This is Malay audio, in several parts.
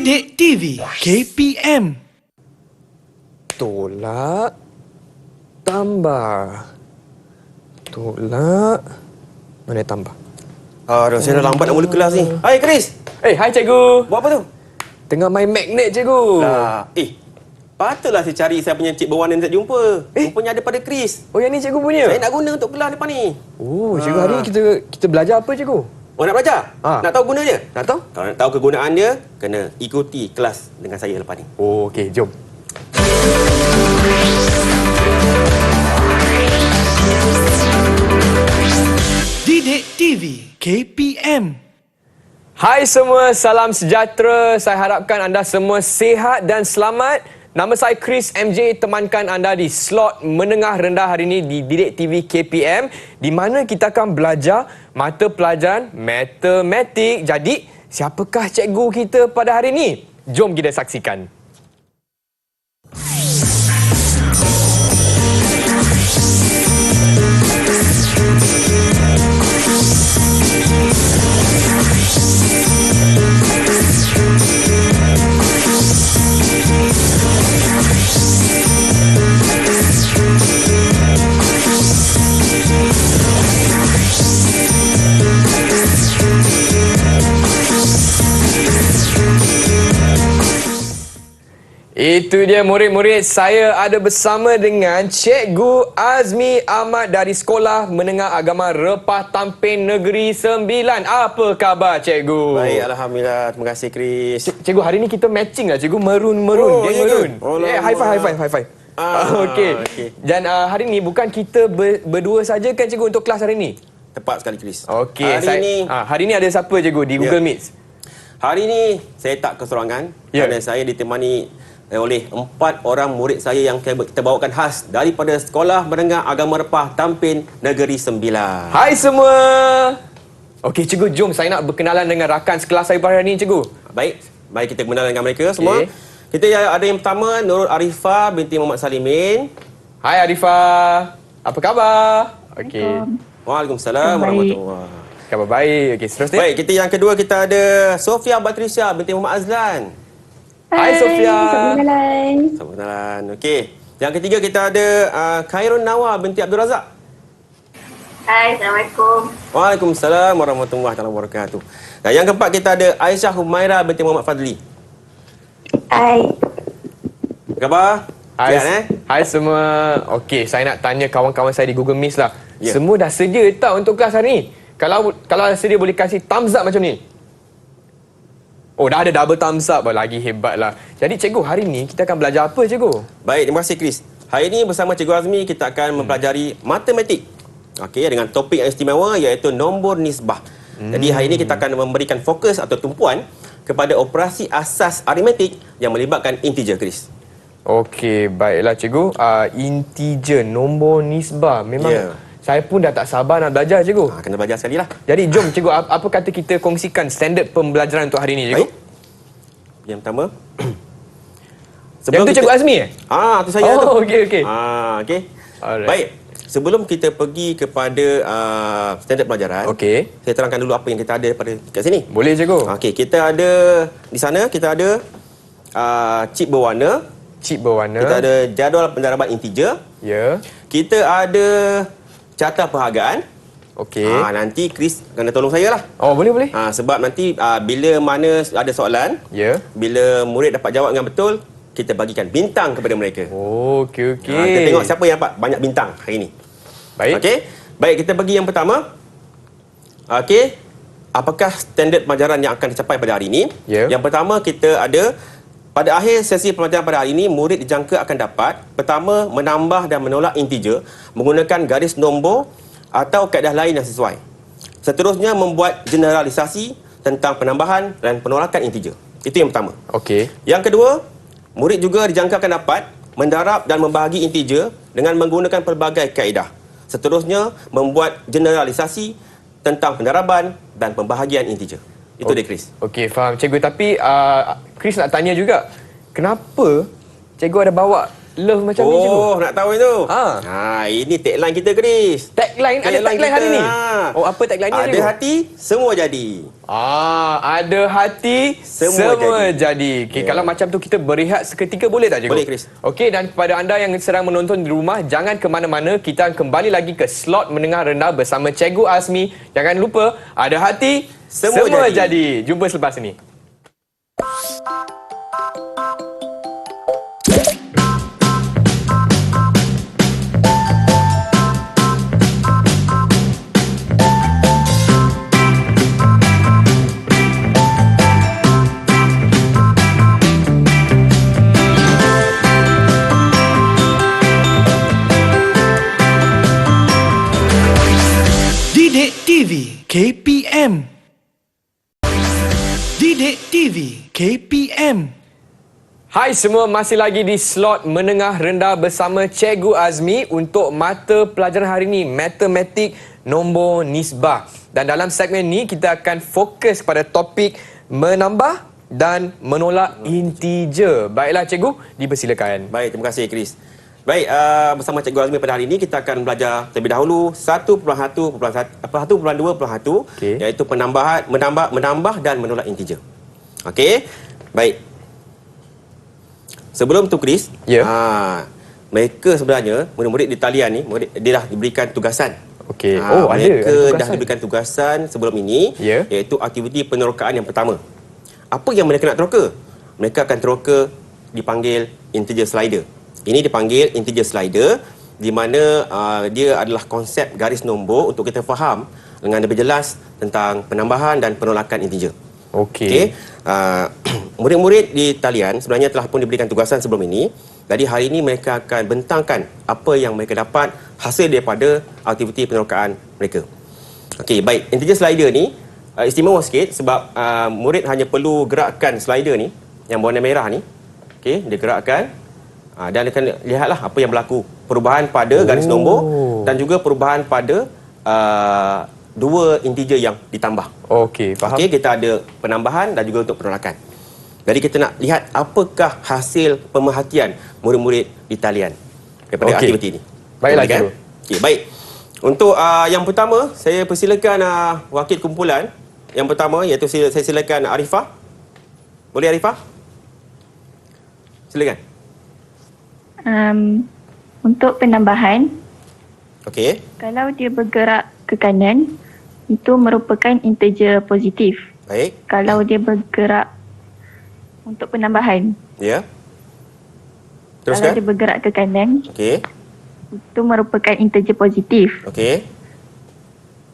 Didik TV KPM. Tolak, tambah. Tolak. Mana tambah? Aduh, saya dah lambat nak mula kelas ni. Hai, Chris. Hai cikgu. Buat apa tu? Tengah main magnet cikgu. Lah, patutlah saya cari saya punya cik berwarna ni tak jumpa. Rupanya ada pada Chris. Oh, yang ni cikgu punya? Saya nak guna untuk kelas depan ni. Oh, cikgu hari ni kita belajar apa cikgu? Oh, nak belajar? Nak tahu guna dia? Nak tahu? Kalau nak tahu kegunaan dia, kena ikuti kelas dengan saya lepas ni. Oh, okey, jom. Didik TV KPM. Hai semua, salam sejahtera. Saya harapkan anda semua sihat dan selamat. Nama saya Chris MJ, temankan anda di slot menengah rendah hari ini di Didik TV KPM, di mana kita akan belajar mata pelajaran matematik. Jadi, siapakah cikgu kita pada hari ini? Jom kita saksikan. Itu dia murid-murid, saya ada bersama dengan Cikgu Azmi Ahmad dari Sekolah Menengah Agama Repah Tampin Negeri Sembilan. Apa khabar cikgu? Baik, Alhamdulillah. Terima kasih, Chris. Cikgu, hari ni kita matching lah cikgu, merun-merun. Oh, geng ya merun. ke? Oh, High five. Okey. Dan hari ni bukan kita berdua saja kan cikgu untuk kelas hari ni? Tepat sekali, Chris. Okey, hari ni ada siapa cikgu di Google Meet? Hari ni saya tak keserangan kerana saya ditemani oleh 4 orang murid saya yang kita bawakan khas daripada Sekolah Menengah Agama Repah Tampin Negeri Sembilan. Hai semua. Okey cikgu, jom saya nak berkenalan dengan rakan sekelas saya pada hari ini cikgu. Baik kita berkenalan dengan mereka semua. Kita ada yang pertama, Nurul Arifah binti Muhammad Salimin. Hai Arifah. Apa khabar? Okey. Waalaikumsalam warahmatullahi. Khabar baik. Okey, seterusnya. Baik, yang kedua kita ada Sofia Batrisya binti Muhammad Azlan. Hai Sofia. Selamat kenalan. Okey. Yang ketiga kita ada Khairun Nawa binti Abdul Razak. Hai, Assalamualaikum. Waalaikumsalam warahmatullahi wabarakatuh. Dan yang keempat kita ada Aisyah Humaira binti Muhammad Fadli. Hai. Apa khabar? Hai, hai semua. Okey, saya nak tanya kawan-kawan saya di Google Meet lah. Semua dah sedia tak untuk kelas hari ni? Kalau sedia boleh kasih thumbs up macam ni. Oh, dah ada double thumbs up. Lagi hebat lah. Jadi cikgu, hari ni kita akan belajar apa cikgu? Baik, terima kasih Chris. Hari ini bersama Cikgu Azmi kita akan mempelajari matematik. Okey, dengan topik yang istimewa iaitu nombor nisbah. Jadi hari ini kita akan memberikan fokus atau tumpuan kepada operasi asas aritmetik yang melibatkan integer, Chris. Okey, baiklah cikgu. Integer, nombor nisbah. Memang saya pun dah tak sabar nak belajar cikgu. Kena belajar sekali lah. Jadi jom cikgu, apa kata kita kongsikan standard pembelajaran untuk hari ini cikgu? Baik. Yang pertama. Yang tu cikgu Azmi tu saya tu. Oh, okey. Okey. Baik. Sebelum kita pergi kepada standard pelajaran, saya terangkan dulu apa yang kita ada kat sini. Boleh cikgu. Okey, kita ada di sana kita ada chip berwarna. Kita ada jadual pendaraban integer. Kita ada carta perhargaan. Okey. Nanti Chris kena tolong saya lah. Oh, boleh. Sebab nanti bila mana ada soalan, bila murid dapat jawab dengan betul, kita bagikan bintang kepada mereka. Oh, okey. Kita tengok siapa yang dapat banyak bintang hari ini. Baik. Okey. Baik, kita bagi yang pertama. Okey. Apakah standard pelajaran yang akan dicapai pada hari ini? Yang pertama kita ada pada akhir sesi pelajaran pada hari ini, murid dijangka akan dapat pertama menambah dan menolak integer menggunakan garis nombor atau kaedah lain yang sesuai. Seterusnya membuat generalisasi tentang penambahan dan penolakan integer. Itu yang pertama. Okey. Yang kedua, murid juga dijangka akan dapat mendarab dan membahagi integer dengan menggunakan pelbagai kaedah. Seterusnya membuat generalisasi tentang pendaraban dan pembahagian integer. Itu dia, Chris. Okey, faham cikgu. Tapi Chris nak tanya juga, kenapa cikgu ada bawa love macam ni cikgu? Oh, nak tahu itu? Ini tagline kita, Chris. Tagline? Ada tagline hari ni? Oh, apa tagline ni? Ada hati, semua jadi. Ada hati, semua jadi. Okay, kalau macam tu kita berehat seketika boleh tak cikgu? Boleh, Chris. Okey, dan kepada anda yang sedang menonton di rumah, jangan ke mana-mana. Kita akan kembali lagi ke slot menengah rendah bersama Cikgu Azmi. Jangan lupa, ada hati, semua jadi. Jumpa selepas ini. Didik TV KPM. Didik TV KPM. Hai semua, masih lagi di slot menengah rendah bersama Cikgu Azmi untuk mata pelajaran hari ini, matematik nombor nisbah. Dan dalam segmen ni kita akan fokus pada topik menambah dan menolak integer. Baiklah cikgu, dipersilakan. Baik, terima kasih Chris. Baik, bersama Cikgu Azmi pada hari ini kita akan belajar terlebih dahulu 1.1.2.1 iaitu penambahan, menambah dan menolak integer. Okey. Baik. Sebelum tu Chris, mereka sebenarnya murid-murid di talian ni dia dah diberikan tugasan. Okey. Mereka dah diberikan tugasan sebelum ini iaitu aktiviti penerokaan yang pertama. Apa yang mereka nak teroka? Mereka akan teroka dipanggil integer slider. Ini dipanggil integer slider di mana dia adalah konsep garis nombor untuk kita faham dengan lebih jelas tentang penambahan dan penolakan integer. Okey. Murid-murid di talian sebenarnya telah pun diberikan tugasan sebelum ini. Jadi hari ini mereka akan bentangkan apa yang mereka dapat hasil daripada aktiviti penerokaan mereka. Okey, baik. Integer slider ni istimewa sikit sebab murid hanya perlu gerakkan slider ni yang berwarna merah ni. Okey, dia gerakkan. Dan akan lihatlah apa yang berlaku. Perubahan pada garis nombor dan juga perubahan pada dua integer yang ditambah. Okey, faham. Okey, kita ada penambahan dan juga untuk penolakan. Jadi kita nak lihat apakah hasil pemerhatian murid-murid di talian daripada aktiviti ini. Baiklah cikgu. Okey, baik. Untuk yang pertama, saya persilakan wakil kumpulan. Yang pertama iaitu saya silakan Arifah. Boleh Arifah? Silakan. Untuk penambahan, kalau dia bergerak ke kanan, itu merupakan integer positif. Baik. Kalau dia bergerak untuk penambahan, teruskan. Kalau dia bergerak ke kanan, itu merupakan integer positif.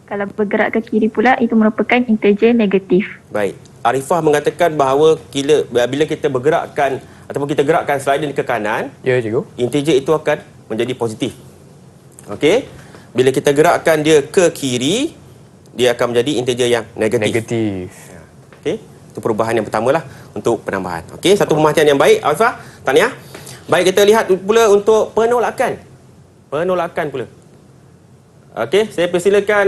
Kalau bergerak ke kiri pula, itu merupakan integer negatif. Baik. Arifah mengatakan bahawa bila kita bergerakkan ataupun kita gerakkan slider ke kanan, cikgu, integer itu akan menjadi positif. Okey. Bila kita gerakkan dia ke kiri, dia akan menjadi integer yang negatif. Okey. Itu perubahan yang pertamalah untuk penambahan. Okey, satu pemerhatian yang baik, Arifah. Tahniah. Baik, kita lihat pula untuk penolakan. Penolakan pula. Okey, saya persilakan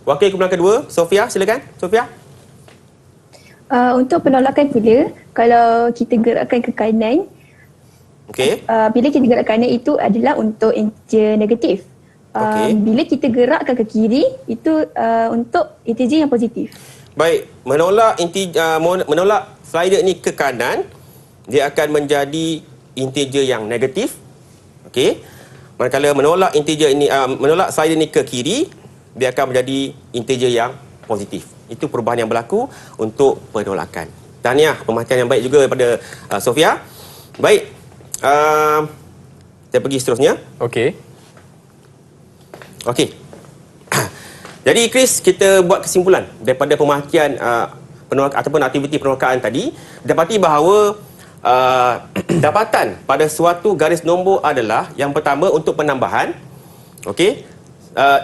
wakil kumpulan kedua, Sofia, silakan. Sofia. Untuk penolakan pula, kalau kita gerakkan ke kanan, bila kita gerak kanan itu adalah untuk integer negatif. Bila kita gerakkan ke kiri, itu untuk integer yang positif. Baik, menolak slider ni ke kanan, dia akan menjadi integer yang negatif. Okey. Manakala menolak slider ni ke kiri, dia akan menjadi integer yang positif. Itu perubahan yang berlaku untuk penolakan. Tahniah, pemerhatian yang baik juga daripada Sofia. Baik. Saya pergi seterusnya. Okey. Jadi Chris, kita buat kesimpulan daripada pemerhatian ataupun aktiviti penolakan tadi, dapati bahawa dapatan pada suatu garis nombor adalah yang pertama untuk penambahan. Okey.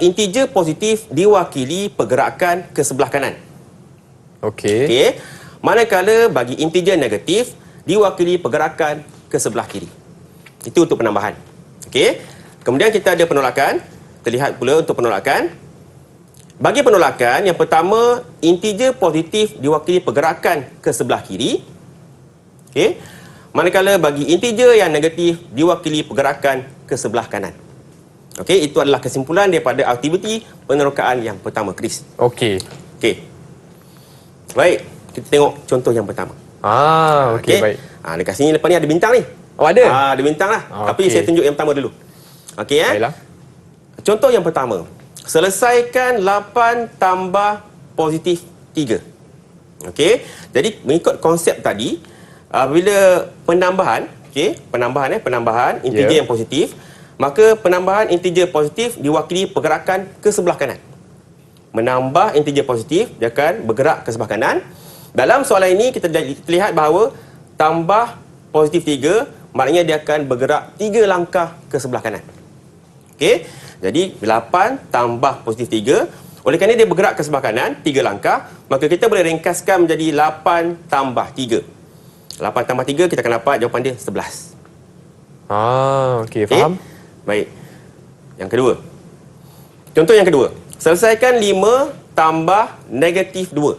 Integer positif diwakili pergerakan ke sebelah kanan. Okey. Manakala bagi integer negatif diwakili pergerakan ke sebelah kiri. Itu untuk penambahan. Okey. Kemudian kita ada penolakan. Kita lihat pula untuk penolakan. Bagi penolakan, yang pertama integer positif diwakili pergerakan ke sebelah kiri. Okey. Manakala bagi integer yang negatif diwakili pergerakan ke sebelah kanan. Okey, itu adalah kesimpulan daripada aktiviti penerokaan yang pertama, Chris. Okey. Okey. Baik, kita tengok contoh yang pertama. Okey, baik. Dekat sini lepas ni ada bintang ni. Oh, ada? Ada bintang lah. Tapi Okey. saya tunjuk yang pertama dulu. Okey, Baiklah. Contoh yang pertama. Selesaikan 8 tambah positif 3. Okey. Jadi mengikut konsep tadi, bila penambahan, penambahan integer yang positif, maka penambahan integer positif diwakili pergerakan ke sebelah kanan. Menambah integer positif, dia akan bergerak ke sebelah kanan. Dalam soalan ini kita lihat bahawa tambah positif 3, maknanya dia akan bergerak 3 langkah ke sebelah kanan. Okey. Jadi 8 tambah positif 3, oleh kerana dia bergerak ke sebelah kanan 3 langkah, maka kita boleh ringkaskan menjadi 8 tambah 3. 8 tambah 3 kita akan dapat jawapan dia 11. Okey, faham. Baik. Yang kedua. Contoh yang kedua. Selesaikan 5 tambah negatif 2.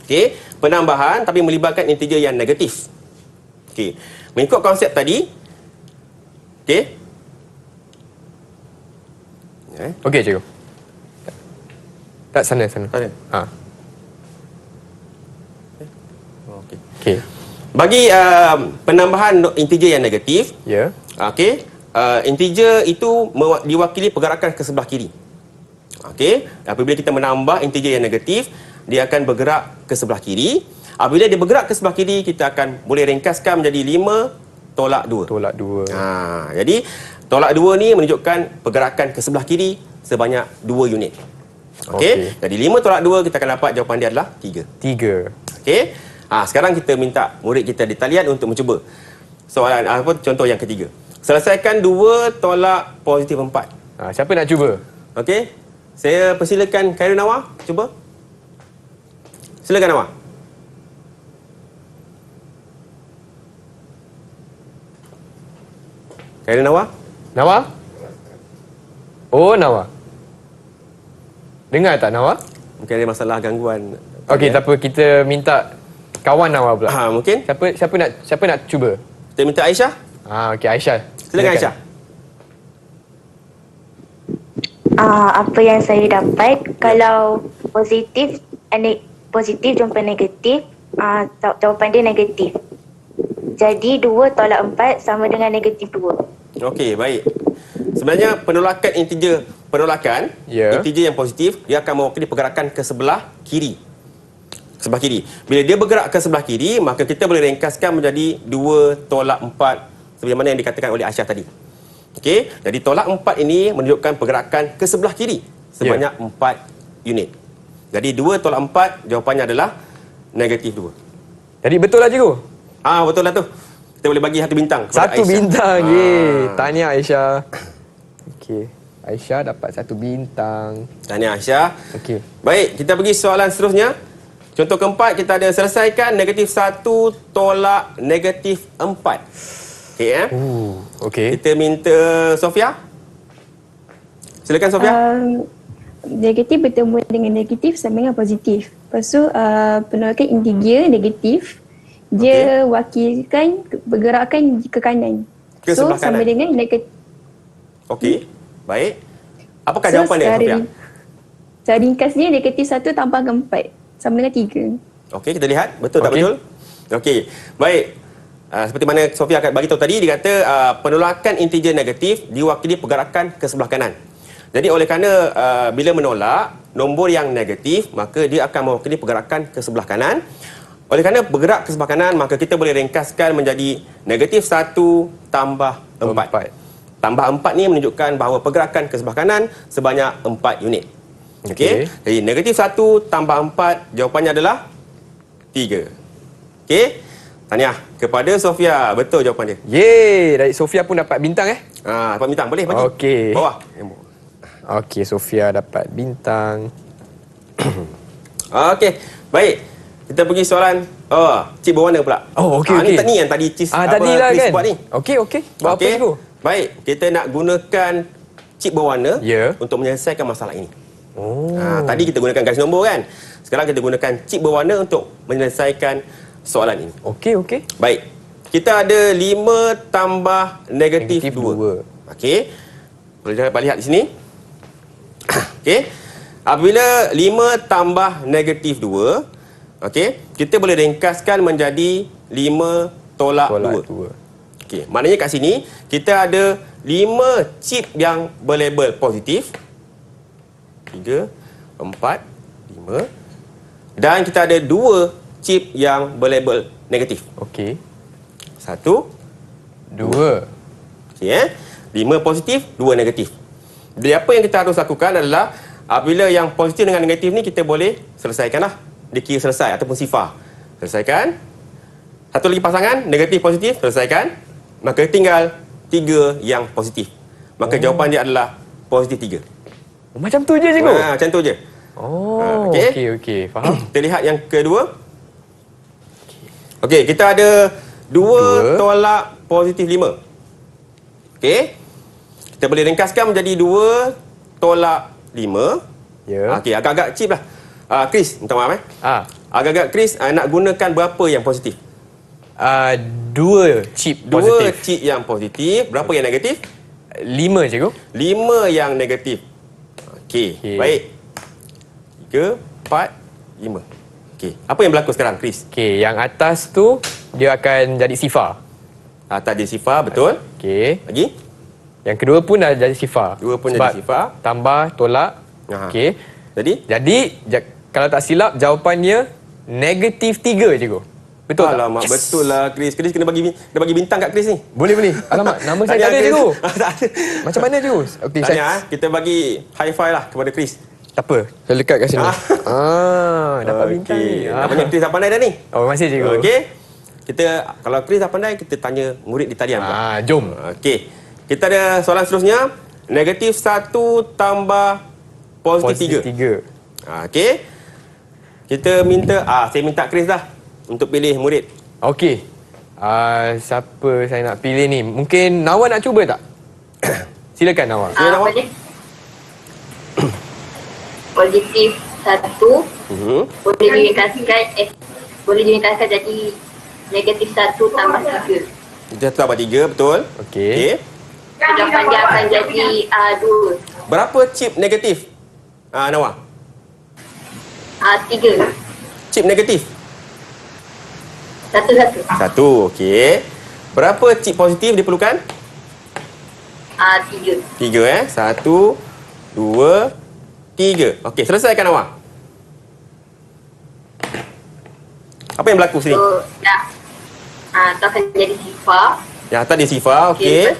Okey, penambahan tapi melibatkan integer yang negatif. Okey. Mengikut konsep tadi, okey. Okey, cikgu. Tak sana. Sana. Okey. Okey. Bagi penambahan integer yang negatif, Ya. okey, integer itu diwakili pergerakan ke sebelah kiri. Okey, apabila kita menambah integer yang negatif, dia akan bergerak ke sebelah kiri. Apabila dia bergerak ke sebelah kiri, kita akan boleh ringkaskan menjadi 5 tolak 2. Tolak 2. Jadi tolak 2 ni menunjukkan pergerakan ke sebelah kiri sebanyak 2 unit. Okey. Jadi 5 tolak 2 kita akan dapat jawapan dia adalah 3. 3. Okey. Sekarang kita minta murid kita di talian untuk mencuba soalan contoh yang ketiga. Selesaikan 2 tolak positif 4. Siapa nak cuba? Okey. Saya persilakan Khairul Nawar cuba. Silakan Nawar. Khairul Nawar? Nawar? Oh, Nawar. Dengar tak Nawar? Mungkin ada masalah gangguan. Okey, tak apa, kita minta kawan Nawar pula. Mungkin. Siapa nak cuba? Kita minta Aisyah. Okey, Aisyah. Silakan Aisyah. Apa yang saya dapat, kalau positif jumpa negatif, jawapan dia negatif. Jadi 2 tolak 4 sama dengan negatif 2. Okey, baik. Sebenarnya penolakan integer integer yang positif, dia akan mewakili pergerakan ke sebelah kiri. Sebelah kiri. Bila dia bergerak ke sebelah kiri, maka kita boleh ringkaskan menjadi 2 tolak 4 sebagaimana yang dikatakan oleh Aisyah tadi. Okey, jadi tolak 4 ini menunjukkan pergerakan ke sebelah kiri sebanyak 4 unit. Jadi 2 tolak 4 jawapannya adalah negatif 2. Jadi betul lah cikgu? Betul lah tu. Kita boleh bagi 1 bintang kepada Aisyah. 1 bintang. Tahniah Aisyah. Okey, Aisyah dapat 1 bintang. Tahniah Aisyah. Okey. Baik, kita pergi soalan seterusnya. Contoh keempat, kita ada selesaikan negatif 1 tolak negatif 4. Okey, okey. Kita minta Sofia. Silakan Sofia. Negatif bertemu dengan negatif sama dengan positif. Lepas tu penolakan integer negatif, dia wakilkan pergerakan ke kanan. Ke sebelah sama kanan. dengan negatif. Okey. Baik. Apakah jawapan dia Sofia? Cara ringkasnya negatif 1 tambahkan 4 sama dengan 3. Okey, kita lihat betul tak betul? Okey. Baik. Seperti mana Sofia akan bagi tahu tadi, dia kata penolakan integer negatif diwakili pergerakan ke sebelah kanan. Jadi oleh kerana bila menolak nombor yang negatif, maka dia akan mewakili pergerakan ke sebelah kanan. Oleh kerana bergerak ke sebelah kanan, maka kita boleh ringkaskan menjadi negatif 1 tambah 4. Tambah 4 ni menunjukkan bahawa pergerakan ke sebelah kanan sebanyak 4 unit. Okey. Jadi negatif 1 tambah 4 jawapannya adalah 3. Okey. Tahniah kepada Sofia. Betul jawapan dia. Dari Sofia pun dapat bintang dapat bintang. Boleh bagi. Okey. Bawah. Okey, Sofia dapat bintang. Okey. Baik. Kita pergi soalan cip berwarna pula. Okey. Ni yang tadi tadi lah kan. Buat ni. Okey. Buat apa cikgu? Baik, kita nak gunakan cip berwarna untuk menyelesaikan masalah ini. Tadi kita gunakan garis nombor kan. Sekarang kita gunakan cip berwarna untuk menyelesaikan soalan ini. Okey. Baik. kita ada 5 tambah negatif 2. Okey. Boleh dapat lihat di sini. Okey. Apabila 5 tambah negatif 2, okey, kita boleh ringkaskan menjadi 5 tolak 2. Okey, maknanya kat sini kita ada 5 chip yang berlabel positif. 3, 4, 5. Dan kita ada 2 chip yang berlabel negatif. Okey. 1, 2. Okey, 5 positif, 2 negatif. Jadi apa yang kita harus lakukan adalah apabila yang positif dengan negatif ni kita boleh selesaikanlah. Dikira selesai ataupun sifar. Selesaikan. Satu lagi pasangan negatif positif, selesaikan. Maka tinggal 3 yang positif. Maka jawapan dia adalah positif 3. Macam tu je cikgu. Macam tu je. Okey, faham. Kita lihat yang kedua. Okey, kita ada 2 tolak positif 5. Okey. Kita boleh ringkaskan menjadi 2 tolak 5. Ya. Okey, agak-agak cheap lah. Chris, minta maaf Agak-agak Chris nak gunakan berapa yang positif? 2 chip positif. 2 chip yang positif. Berapa yang negatif? 5 cikgu. 5 yang negatif. Okey, baik. 3, 4, 5. Okey, apa yang berlaku sekarang Chris? Okey, yang atas tu dia akan jadi sifar. Atas dia sifar, betul. Okey. Lagi? Yang kedua pun dah jadi sifar. 2 pun Sebab jadi sifar. tambah, tolak. Okey. Jadi kalau tak silap jawapannya negatif 3 cikgu. Betul tak? Alamak, betul lah Chris. Chris kena bagi bintang kat Chris ni. Boleh. Alamak, nama saya tak ada cikgu. Tak ada. Macam mana cikgu? Okey, Kita bagi high five lah kepada Chris. tak apa. Saya lekat kat sini. Dapat bintang ni. Namanya Chris dah pandai dah ni. Oh, masih cikgu. Okey. Kalau Chris dah pandai, kita tanya murid di talian pula. Jom. Okey. Kita ada soalan seterusnya. Negatif 1 tambah positif 3. Okey. Kita minta, saya minta Chris dah untuk pilih murid. Okey. Siapa saya nak pilih ni? Mungkin Nawa nak cuba tak? Silakan Nawa. Nawa. Positif 1 boleh diringkaskan jadi negatif 1 tambah 3. Kita tambah 3, betul. Okey. Jawapan dia akan jadi 2. Berapa chip negatif? Nawa. 3. Chip negatif? 1. 1, okey. Berapa chip positif diperlukan? 3. 3 1, 2, 3. Okey, selesaikan awak. Apa yang berlaku sini? So, tu akan jadi sifar. Yang atas dia sifar, okey.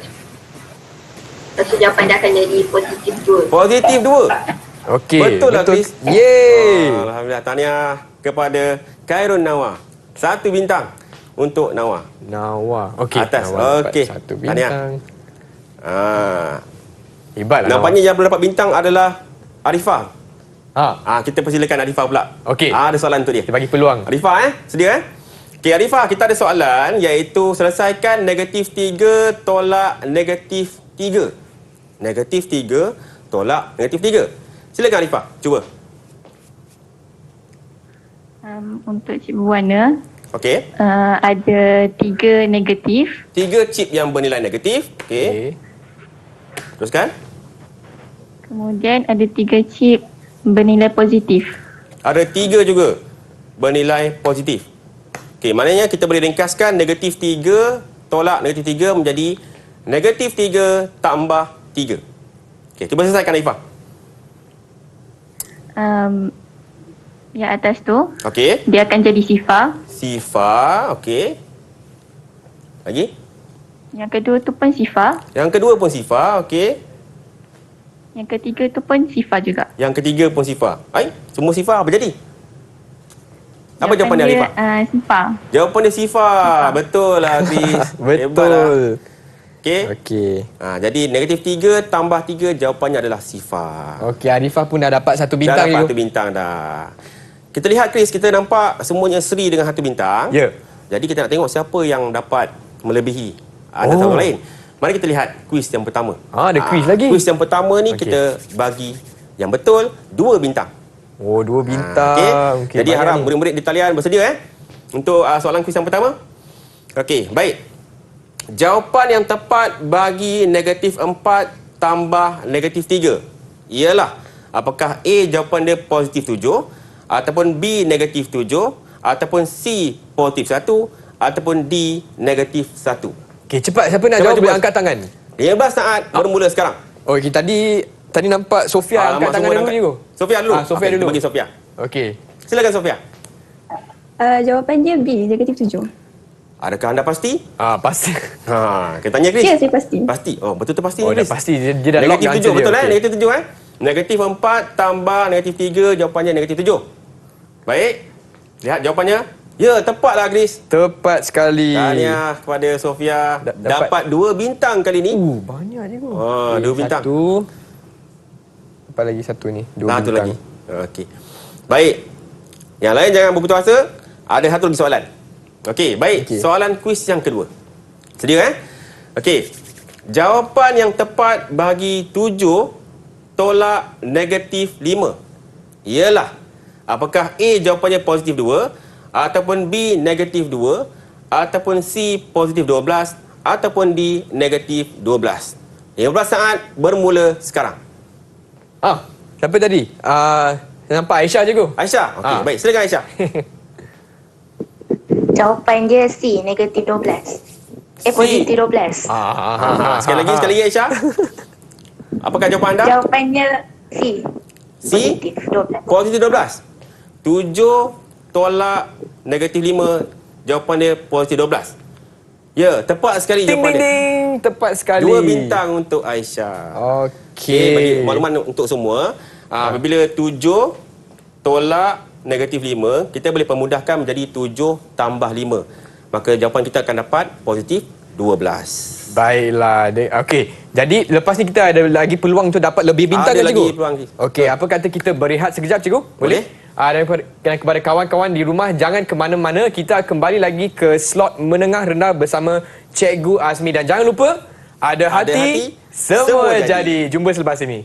Lepas tu jawapan dia akan jadi positif 2. Positif 2. Okey. Betul lah, Chris. Yeay. Alhamdulillah, tahniah kepada Khairun Nawa. 1 bintang untuk Nawa. Nawa. Okey. Atas. Nawa Okey. 1 bintang. Hebatlah. Nampaknya yang belum dapat bintang adalah Arifah. Kita persilakan Arifah pula. Okey. Ada soalan untuk dia. Kita bagi peluang. Arifah, sedia? Okey, Arifah, kita ada soalan iaitu selesaikan negatif 3 tolak negatif 3. Negatif 3 tolak negatif 3. Silakan Arifah, cuba. Untuk chip berwarna, Okey. ada 3 negatif. 3 chip yang bernilai negatif. Okey. Teruskan. Kemudian ada 3 chip bernilai positif. Ada 3 juga bernilai positif. Okey, maknanya kita boleh ringkaskan negatif 3 tolak negatif 3 menjadi negatif 3 tambah 3. Okey, cuba selesaikan Arifah. Yang atas tu, Okey. dia akan jadi sifar. Sifar, okey. Lagi? Yang kedua tu pun sifar. Yang kedua pun sifar, okey. Yang ketiga tu pun sifar juga. Yang ketiga pun sifar. Semua sifar apa jadi? Apa jawapan dia, Arifah? Sifar. Jawapan dia sifar. Betul lah, Chris. Betul. Okey. Jadi negatif 3 tambah 3 jawapannya adalah sifar. Okey, Arifah pun dah dapat 1 bintang. Dah dapat 1 bintang dah. Kita lihat Chris, kita nampak semuanya seri dengan 1 bintang. Ya. Jadi kita nak tengok siapa yang dapat melebihi antara orang lain. Mari kita lihat kuis yang pertama. Ada kuis lagi. Kuis yang pertama ni kita bagi yang betul 2 bintang. 2 bintang. Jadi harap murid-murid di talian bersedia untuk soalan kuis yang pertama. Okey, baik. jawapan yang tepat bagi negatif 4 tambah negatif 3 ialah apakah A jawapan dia positif 7 ataupun B negatif 7 ataupun C positif 1 ataupun D negatif 1. Okey, cepat. Siapa nak jawab boleh angkat tangan. 15 saat bermula sekarang. Okey, tadi nampak Sofia angkat tangan dulu ni. Sofia dulu. Sofia dulu. Kita bagi Sofia. Okey. Silakan Sofia. Jawapan dia B, negatif 7. Adakah anda pasti? Pasti. Kita tanya Chris. Ya, saya pasti. Pasti. Oh, betul-betul pasti Oh, ni dah Chris. pasti. Dia dah lock negatif answer 7 dia. betul Okey. Negatif 7 Negatif 4 tambah negatif 3 jawapannya negatif 7. Baik. Lihat jawapannya. Ya, tepatlah Chris. Tepat sekali. Tahniah kepada Sofia. Dapat 2 bintang kali ni. Banyak je tu. 2 bintang. Satu. Lepas lagi satu ni. 2 bintang. Satu lagi. Okey. Baik. Yang lain jangan berputus asa. Ada satu lagi soalan. Okey, baik. Okey. Soalan kuis yang kedua. Sedia Okey. Jawapan yang tepat bagi 7 tolak negatif 5 ialah apakah A jawapannya positif 2 ataupun B negatif 2 ataupun C positif 12 ataupun D negatif 12. 15 saat bermula sekarang. Siapa tadi? Saya nampak Aisyah je go. Aisyah. Okey, baik. Silakan Aisyah. Jawapan dia C, negatif 12. Positif 12. Sekali lagi Aisyah. Apakah jawapan anda? Jawapannya C. C? Positif 12. Positif 12. 7 tolak negatif 5. Jawapan dia positif 12. Ya, tepat sekali Ding, jawapan ding, dia. ding. Tepat sekali. 2 bintang untuk Aisyah. Okey. Bagi makluman untuk semua, apabila 7 tolak negatif 5, kita boleh pemudahkan menjadi 7 tambah 5. Maka jawapan kita akan dapat positif 12. Baiklah. Okey. Jadi lepas ni kita ada lagi peluang untuk dapat lebih bintang Ada kan lagi cikgu? peluang. Okey, apa kata kita berehat sekejap cikgu? Boleh? Dan kepada kawan-kawan di rumah jangan ke mana-mana. Kita kembali lagi ke slot menengah rendah bersama Cikgu Azmi dan jangan lupa ada hati, semua jadi. Jumpa selepas ini.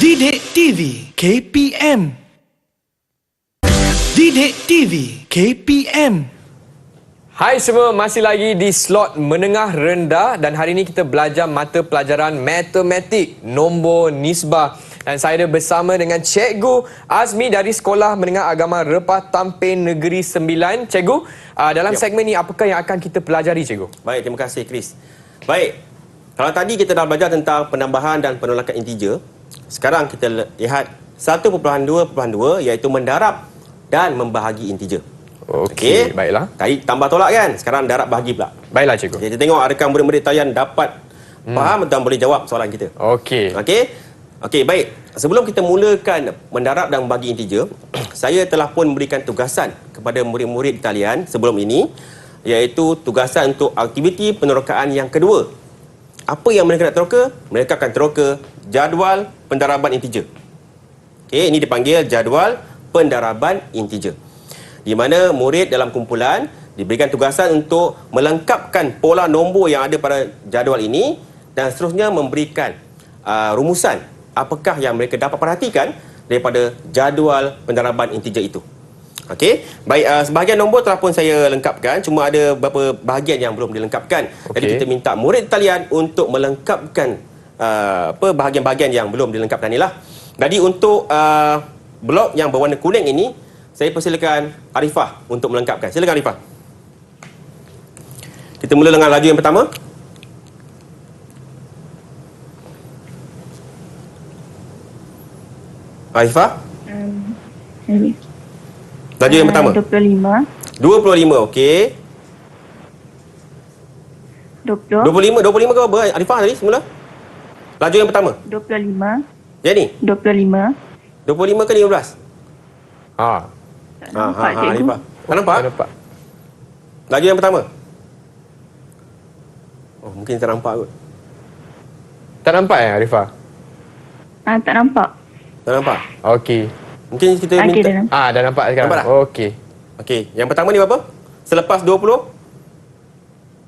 Didik TV KPM. Didik TV KPM. Hai semua, masih lagi di slot menengah rendah dan hari ini kita belajar mata pelajaran matematik, nombor, nisbah. Dan saya ada bersama dengan Cikgu Azmi dari Sekolah Menengah Agama Repah Tampin Negeri 9. Cikgu, dalam segmen ini apakah yang akan kita pelajari Cikgu? Baik, terima kasih Chris. Baik, kalau tadi kita dah belajar tentang penambahan dan penolakan integer, sekarang kita lihat 1.2.2 iaitu mendarab dan membahagi integer. Okey, baiklah. Tadi tambah tolak kan? Sekarang darab bahagi pula. Baiklah cikgu. Kita tengok adakah murid-murid talian dapat faham dan boleh jawab soalan kita. Okey. Okey, baik. Sebelum kita mulakan mendarab dan membagi integer, saya telah pun memberikan tugasan kepada murid-murid talian sebelum ini, iaitu tugasan untuk aktiviti penerokaan yang kedua. Apa yang mereka nak teroka? Mereka akan teroka jadual pendaraban integer. Okey, ini dipanggil jadual pendaraban integer. Di mana murid dalam kumpulan diberikan tugasan untuk melengkapkan pola nombor yang ada pada jadual ini dan seterusnya memberikan rumusan apakah yang mereka dapat perhatikan daripada jadual pendaraban integer itu. Okey, baik, sebahagian nombor telah pun saya lengkapkan, cuma ada beberapa bahagian yang belum dilengkapkan. Jadi kita minta murid talian untuk melengkapkan bahagian-bahagian yang belum dilengkapkan inilah. Jadi untuk blok yang berwarna kuning ini, saya persilakan Arifah untuk melengkapkan. Silakan Arifah. Kita mula dengan laju yang pertama. Arifah? Laju yang pertama. 25. 25, okey. 20. 25 ke apa Arifah tadi semula? Laju yang pertama. 25. Yang ni? 25. 25 ke 15? Nampak, cikgu. Arifah. Tak nampak? Tak nampak. Laju yang pertama. Oh, mungkin tak nampak kot. Tak nampak Arifah? Tak nampak. Tak nampak? Okey. Mungkin kita Okey, minta... dah nampak. Dah nampak sekarang. Nampak tak? Okey. Okey, yang pertama ni berapa? Selepas 20?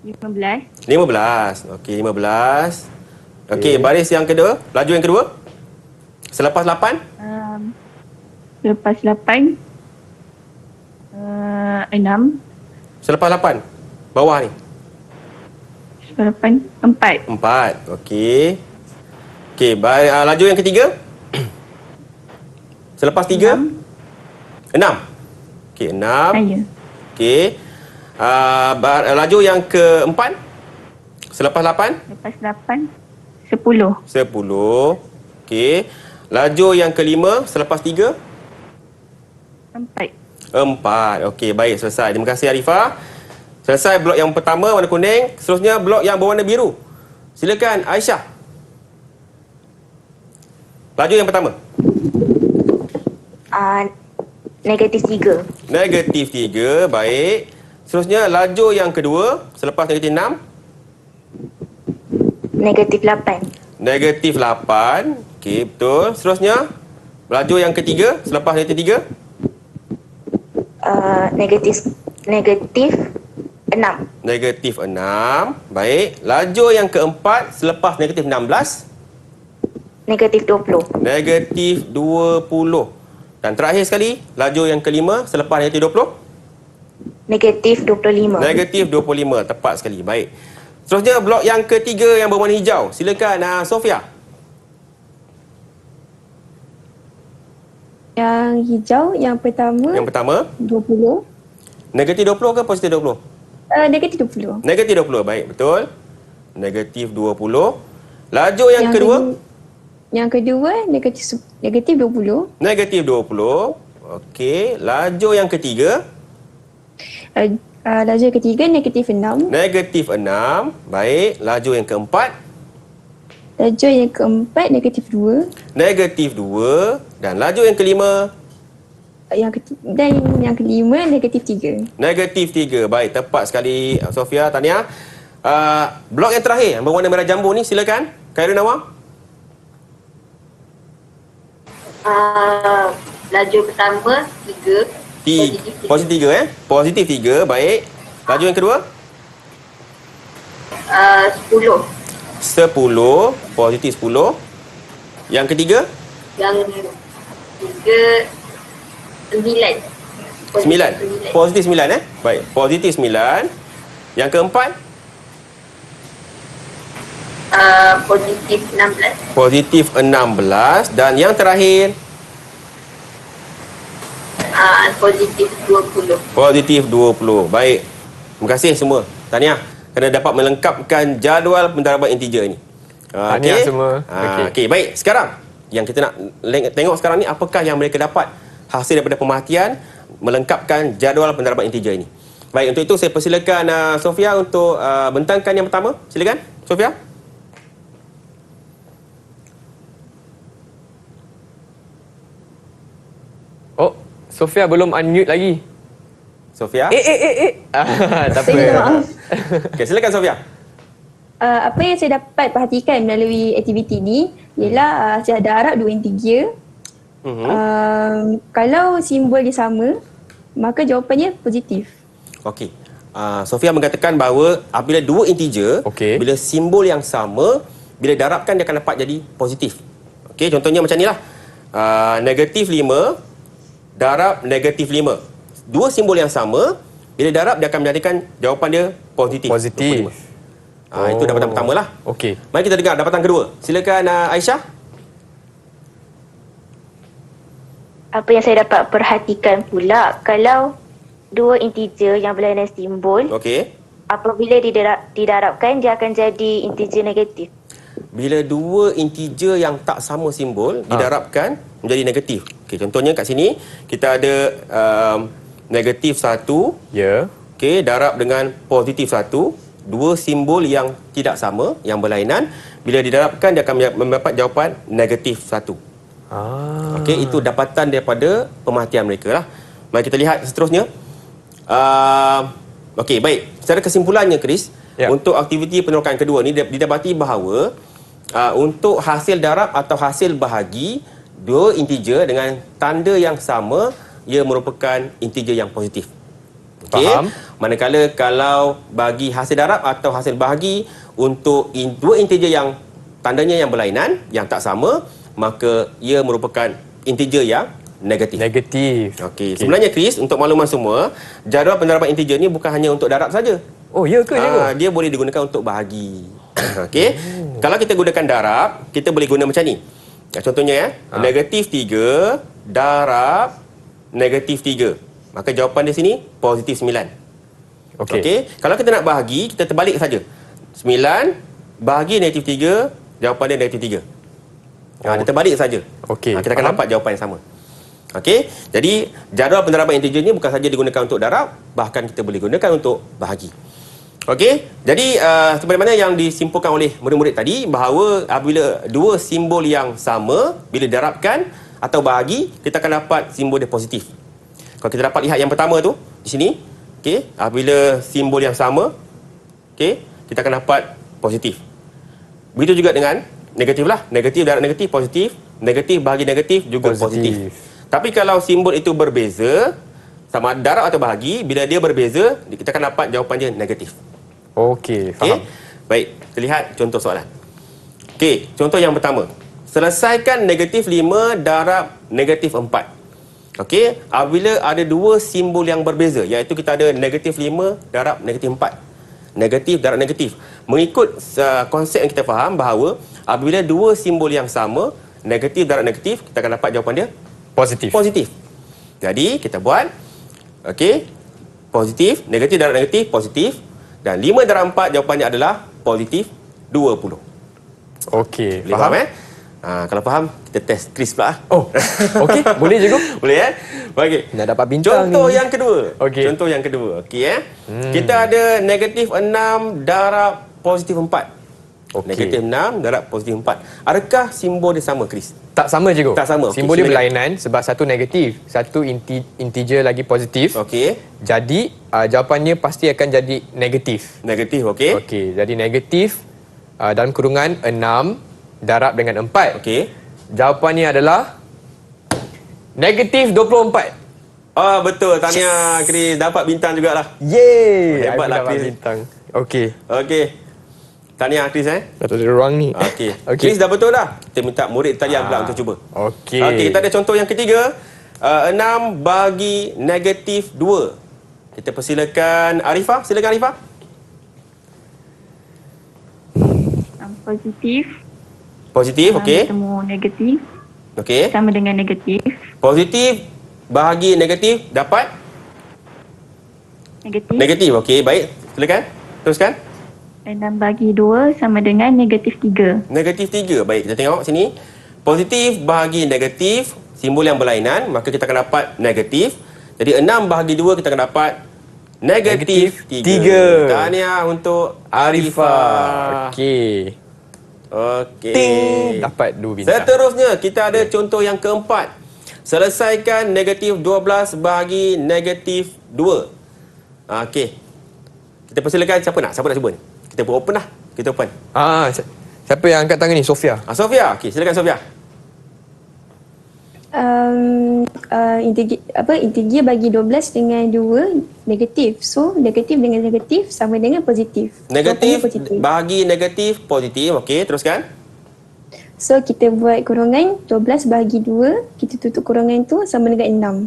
15. 15. Okey, 15. Okey, baris yang kedua. Laju yang kedua. Selepas 8? Lepas 8. 6. Selepas 8? Bawah ni. Lepas 8. 4. 4. Okey. Okey, laju yang ketiga. Selepas 3? 6. Okey, 6. Ya. Okey. Laju yang keempat. Selepas 8? Lepas 8. 10. 10. Okey. Laju yang kelima. Selepas 3? 4. 4. Okey, baik, selesai. Terima kasih Arifah. Selesai blok yang pertama warna kuning. Seterusnya blok yang berwarna biru. Silakan Aisyah. Laju yang pertama. Negatif 3. Negatif 3, baik. Seterusnya laju yang kedua selepas negatif 6. Negatif 8. Negatif 8. Okey, betul. Seterusnya laju yang ketiga selepas negatif 3. Negatif 6. Negatif 6. Baik. Laju yang keempat selepas negatif 16. Negatif 20. Negatif 20. Dan terakhir sekali, laju yang kelima selepas negatif 20. Negatif 25. Negatif 25. Tepat sekali. Baik. Seterusnya blok yang ketiga yang berwarna hijau. Silakan Sofia. Yang hijau, yang pertama. Yang pertama. 20. Negatif 20 ke positif 20? Negatif 20. Negatif 20. Baik, betul. Negatif 20. Laju yang kedua. Yang kedua, negatif 20. Negatif 20. Okey. Laju yang ketiga. Laju yang ketiga, negatif 6. Negatif 6. Baik. Laju yang keempat. Laju yang keempat, negatif 2. Negatif 2. Dan laju yang kelima. Dan yang kelima, negatif 3. Negatif 3. Baik, tepat sekali Sofia, tahniah. Blok yang terakhir yang berwarna merah jambu ni, silakan. Khairul Nawang. Laju pertama 3. Positif 3 Positif 3, baik. Laju yang kedua? 10. 10, positif 10. Yang ketiga? Yang ketiga 9. 9. Positif 9 Baik, positif 9. Yang keempat? Positif 16. Positif 16. Dan yang terakhir? Positif 20. Positif 20. Baik. Terima kasih semua. Tahniah kerana dapat melengkapkan jadual pendaraban integer ni. Tahniah semua. Okey, baik. Sekarang yang kita nak tengok sekarang ni, apakah yang mereka dapat hasil daripada pemerhatian melengkapkan jadual pendaraban integer ini. Baik, untuk itu saya persilakan Sofia untuk bentangkan yang pertama. Silakan, Sofia. Oh, Sofia belum unmute lagi. Sofia? Tak apa. Maaf. Okey, silakan Sofia. Apa yang saya dapat perhatikan melalui aktiviti ni ialah saya ada Arab dua integer. Kalau simbol dia sama, maka jawapannya positif. Okey. Sofia mengatakan bahawa apabila dua integer, bila simbol yang sama, bila darabkan dia akan dapat jadi positif. Okey, contohnya macam inilah. Negatif 5 darab negatif 5. Dua simbol yang sama, bila darab dia akan menjadikan jawapan dia positif. Positif. Itu dapatan pertama lah. Okey. Mari kita dengar dapatan kedua. Silakan Aisyah. Apa yang saya dapat perhatikan pula, kalau dua integer yang berlainan simbol, apabila didarabkan, dia akan jadi integer negatif. Bila dua integer yang tak sama simbol didarabkan menjadi negatif. Okey, contohnya kat sini kita ada negatif 1. Okey, darab dengan positif 1. Dua simbol yang tidak sama, yang berlainan, bila didarabkan dia akan mendapat jawapan negatif 1. Okey, itu dapatan daripada pemerhatian mereka lah. Mari kita lihat seterusnya. Okey, baik. Secara kesimpulannya, Chris, untuk aktiviti penerokan kedua ni didapati bahawa untuk hasil darab atau hasil bahagi dua integer dengan tanda yang sama, ia merupakan integer yang positif. Okey. Manakala kalau bagi hasil darab atau hasil bahagi untuk dua integer yang tandanya yang berlainan, yang tak sama, maka ia merupakan integer yang negatif. Okey. Sebenarnya Chris, untuk makluman semua, jadual penerapan integer ni bukan hanya untuk darab saja. Oh, ya ke cikgu? Dia boleh digunakan untuk bahagi. Okey. Kalau kita gunakan darab, kita boleh guna macam ni. Contohnya negatif 3 darab negatif 3. Maka jawapan dia sini positif 9. Okey. Kalau kita nak bahagi, kita terbalik saja. 9 bahagi negatif 3, jawapan dia negatif 3. Dia terbalik saja. Kita akan dapat jawapan yang sama. Okey. Jadi jadual penerapan integer ni bukan saja digunakan untuk darab, bahkan kita boleh gunakan untuk bahagi. Okey. Jadi seperti mana yang disimpulkan oleh murid-murid tadi, bahawa apabila dua simbol yang sama bila darabkan atau bahagi, kita akan dapat simbol dia positif. Kalau kita dapat lihat yang pertama tu di sini, okey, apabila simbol yang sama, okey, kita akan dapat positif. Begitu juga dengan negatif lah. Negatif darab negatif positif, negatif bahagi negatif juga positif. Tapi kalau simbol itu berbeza, sama darab atau bahagi, bila dia berbeza, kita akan dapat jawapan dia negatif. Okey, faham. Baik, kita lihat contoh soalan. Okey, contoh yang pertama. Selesaikan negatif 5 darab negatif 4. Okey, apabila ada dua simbol yang berbeza, iaitu kita ada negatif 5 darab negatif 4. Negatif darab negatif. Mengikut konsep yang kita faham bahawa apabila dua simbol yang sama, negatif darab negatif, kita akan dapat jawapan dia positif. Jadi kita buat, okey, positif, negatif darab negatif, positif, dan 5 darab 4 jawapannya adalah positif 20. Okey, boleh faham kalau faham, kita test Chris pula. Oh, okey, boleh cikgu? Boleh Okey. Nak dapat bintang Contoh ni. yang kedua. Okey. Contoh yang kedua. Okey Kita ada negatif 6 darab positif 4. Negatif 6 darab positif 4. Adakah simbol dia sama, Chris? Tak sama cikgu. Tak sama. Simbol dia berlainan sebab satu negatif, satu integer lagi positif. Okey. Jadi jawapannya pasti akan jadi negatif. Negatif, okey. Okey, jadi negatif dalam kurungan 6 darab dengan 4. Okey. Jawapannya adalah negatif 24. Betul. Tahniah, Chris. Dapat bintang jugalah. Yeay! Hebatlah, dapat Chris. bintang. Okey. Okey. Tahniah, Chris. Datuk ada ruang ni. Okey. Chris dah betul dah. Kita minta murid talian pula untuk cuba. Okey. Okey, kita ada contoh yang ketiga. 6 bagi negatif 2. Kita persilakan Arifah. Silakan Arifah. Positif, okey. Bertemu negatif. Okey. Sama dengan negatif. Positif bahagi negatif dapat negatif. Okey, baik. Silakan. Teruskan. 6 bagi 2 sama dengan negatif 3. Negatif 3. Baik, kita tengok sini. Positif bahagi negatif, simbol yang berlainan, maka kita akan dapat negatif. Jadi 6 bahagi 2 kita akan dapat negatif 3. Tahniah untuk Arifah. Okey. Okey. Dapat 2 bintang. Seterusnya, kita ada contoh yang keempat. Selesaikan negatif 12 bahagi negatif 2. Okey. Kita persilakan siapa nak cuba ni? Kita buat open lah. Kita open. Siapa yang angkat tangan ni? Sofia. Sofia. Okey, silakan Sofia. Integer bagi 12 dengan 2 negatif. So negatif dengan negatif sama dengan positif. Negatif bahagi negatif positif. Okey, teruskan. So kita buat kurungan 12 bahagi 2, kita tutup kurungan tu sama dengan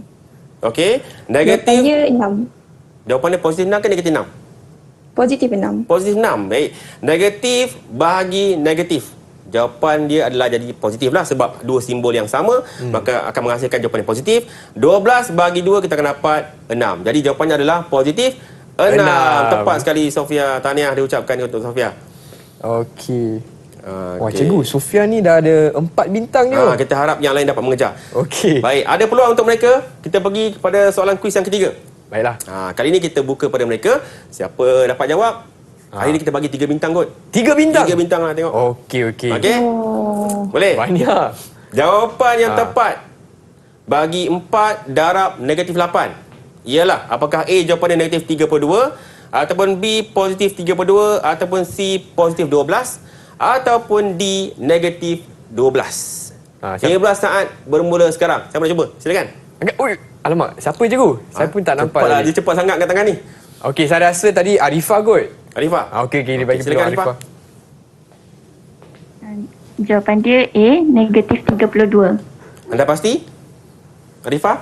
6. Okey, negatif. Jawapannya 6. Jawapannya positif 6 ke negatif 6? Positif 6. Positif 6. Baik. Negatif bahagi negatif. Jawapan dia adalah jadi positif lah sebab dua simbol yang sama, maka akan menghasilkan jawapan yang positif. 12 bahagi 2 kita akan dapat 6. Jadi jawapannya adalah positif 6. Tepat sekali Sofia. Tahniah diucapkan untuk Sofia. Okey. Wah, cikgu, Sofia ni dah ada 4 bintang je. Kita harap yang lain dapat mengejar. Okey. Baik, ada peluang untuk mereka. Kita pergi kepada soalan kuis yang ketiga. Baiklah. Kali ini kita buka pada mereka. Siapa dapat jawab, hari ini kita bagi 3 bintang kot. 3 bintang? 3 bintang lah tengok. Okey. Okey? Boleh? Banyak. Jawapan yang tepat bagi 4 darab negatif 8 ialah, apakah A jawapan dia negatif 32 ataupun B positif 32, ataupun C positif 12, ataupun D negatif 12. 15 saat bermula sekarang. Siapa nak cuba? Silakan. Ui, alamak, siapa cikgu? Saya pun tak nampak Cepatlah, lagi. dia cepat sangat angkat tangan ni. Okey, saya rasa tadi Arifah kot. Arifah. Okey, dia bagi silakan, peluang Arifah. Jawapan dia A, negatif 32. Anda pasti? Arifah?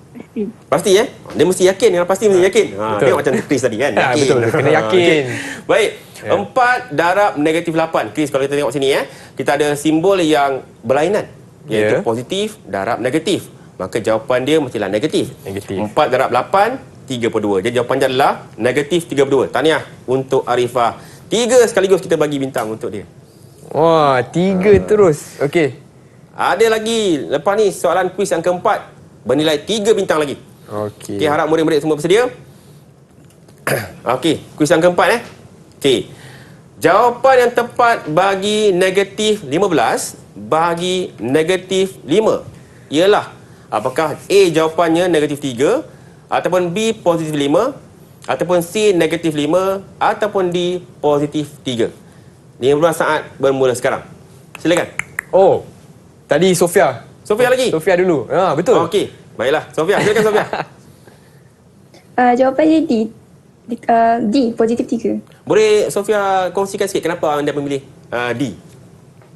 Pasti. Pasti Dia mesti yakin. Yang pasti mesti yakin. Betul. Tengok macam Chris tadi kan. Yakin. Betul, kena yakin. Okey. Baik. 4 darab negatif 8. Chris, kalau kita tengok sini kita ada simbol yang berlainan. Iaitu positif darab negatif. Maka jawapan dia mestilah negatif. 4 darab 8, 32. Jadi jawapan dia adalah negatif 32. Tahniah untuk Arifah. 3 sekaligus kita bagi bintang untuk dia. Wah, 3 terus. Okey. Ada lagi. Lepas ni soalan kuis yang keempat bernilai 3 bintang lagi. Okey. Okey, harap murid-murid semua bersedia. Okey, kuis yang keempat Okey. Jawapan yang tepat bagi negatif 15 bagi negatif 5 ialah apakah A jawapannya negatif 3, ataupun B positif 5, ataupun C negatif 5, ataupun D positif 3. 15 saat bermula sekarang. Silakan. Oh, tadi Sofia. Sofia lagi? Sofia dulu. Betul. Okey, baiklah. Sofia, silakan Sofia. Jawapannya D. D, positif 3. Boleh Sofia kongsikan sikit kenapa anda memilih D?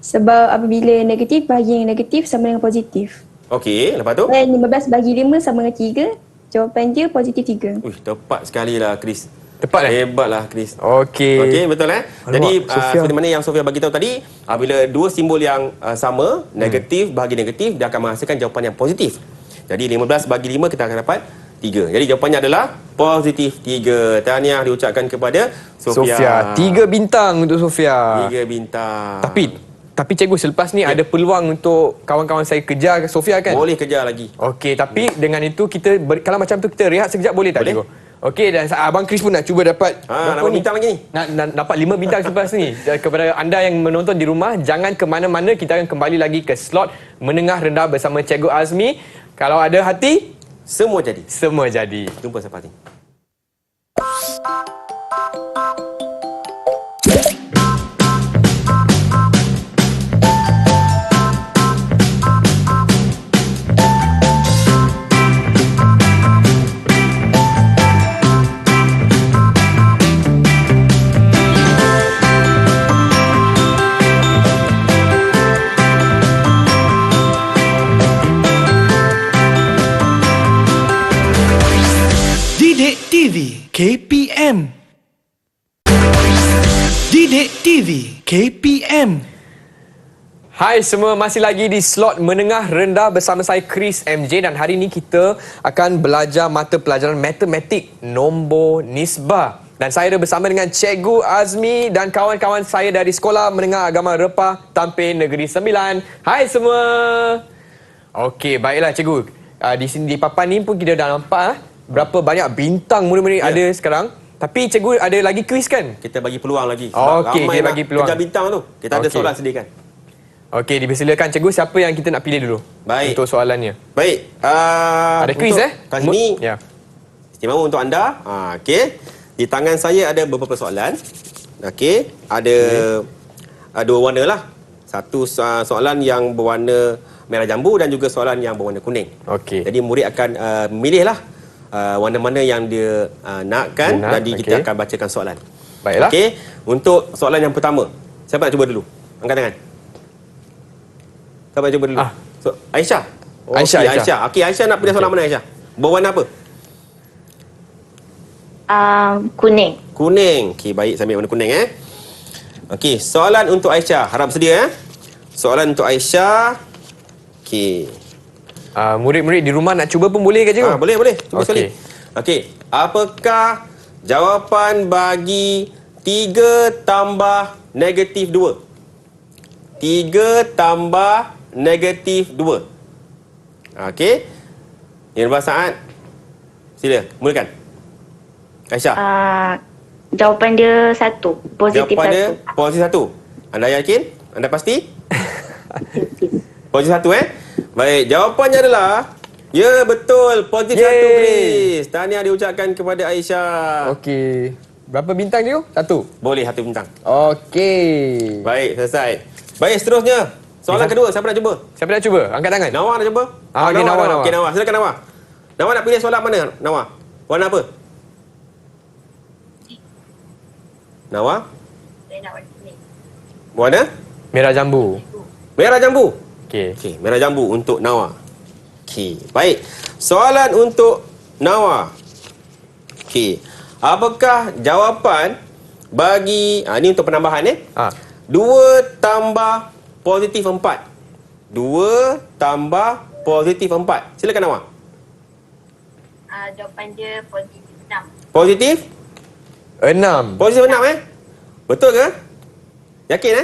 Sebab apabila negatif bahagi yang negatif sama dengan positif. Okey, lepas tu? Dan 15 bahagi 5 sama dengan 3. Jawapan dia positif 3. Tepat sekali lah Chris. Tepat Hebatlah Chris. Okey. Okey, betul Jadi Sofia. seperti mana yang Sofia bagi tahu tadi, apabila dua simbol yang sama, negatif bahagi negatif, dia akan menghasilkan jawapan yang positif. Jadi 15 bagi 5 kita akan dapat 3. Jadi jawapannya adalah positif 3. Tahniah diucapkan kepada Sofia. 3 bintang untuk Sofia. 3 bintang. Tapi cikgu, selepas ni ada peluang untuk kawan-kawan saya kejar Sofia kan? Boleh kejar lagi. Okey, tapi dengan itu kita kalau macam tu kita rehat sekejap boleh tak cikgu? Okey, dan Abang Chris pun nak cuba dapat berapa bintang lagi ni? Nak dapat 5 bintang selepas ni. Kepada anda yang menonton di rumah, jangan ke mana-mana, kita akan kembali lagi ke slot menengah rendah bersama Cikgu Azmi. Kalau ada hati, semua jadi. Semua jadi. Jumpa selepas ni. Didik TV KPM. Didik TV KPM. Hai semua, masih lagi di slot menengah rendah bersama saya Chris MJ, dan hari ini kita akan belajar mata pelajaran matematik nombor nisbah. Dan saya ada bersama dengan Cikgu Azmi dan kawan-kawan saya dari Sekolah Menengah Agama Repah Tampin Negeri Sembilan. Hai semua. Okey, baiklah Cikgu. Di sini di papan ni pun kita dah nampak berapa banyak bintang murid-murid ada sekarang. Tapi cikgu ada lagi kuis kan? Kita bagi peluang lagi. Okey, kita bagi peluang. Kejar bintang tu. Kita ada soalan sediakan. Okey, dipersilakan cikgu, siapa yang kita nak pilih dulu? Baik. Untuk soalannya. Baik. Ada kuis kali ni. Ya. Istimewa untuk anda. Okey. Di tangan saya ada beberapa soalan. Okey. Ada dua warna lah. Satu soalan yang berwarna merah jambu dan juga soalan yang berwarna kuning. Okey. Jadi murid akan memilih lah warna mana yang dia nakkan. Jadi kita akan bacakan soalan. Baiklah. Okey. Untuk soalan yang pertama, siapa nak cuba dulu? Angkat tangan. Siapa nak cuba dulu? Aisyah. Aisyah. Okey, Aisyah nak pilih soalan mana Aisyah? Berwarna apa? Kuning. Kuning. Okey, baik, saya ambil warna kuning Okey, soalan untuk Aisyah. Harap sedia Soalan untuk Aisyah. Okey. Murid-murid di rumah nak cuba pun boleh ke cikgu? Boleh. Cuba sekali. Okey. Apakah jawapan bagi 3 tambah negatif 2? 3 tambah negatif 2. Okey. 15 saat. Sila, mulakan. Aisyah. Jawapan dia 1. Positif 1. Jawapan dia positif 1. Anda yakin? Anda pasti? Positif 1 Baik, jawapannya adalah ya, betul. Positif 1, Chris. Tahniah diucapkan kepada Aisyah. Okey. Berapa bintang je? 1? Boleh 1 bintang. Okey. Baik, selesai. Baik, seterusnya. Soalan kedua, siapa nak cuba? Siapa nak cuba? Angkat tangan. Nawa nak cuba? Okey, Nawa. Okey, Nawa. Silakan Nawa. Nawa nak pilih soalan mana, Nawa? Warna apa? Nawa? Saya nak warna kuning. Warna? Merah jambu. Merah jambu. Okey. Okey, merah jambu untuk Nawa. Okey, baik. Soalan untuk Nawa. Okey. Apakah jawapan bagi ini untuk penambahan 2 tambah positif 4. 2 tambah positif 4. Silakan Nawa. Jawapan dia positif 6. Positif? 6. Positif 6 Betul ke? Yakin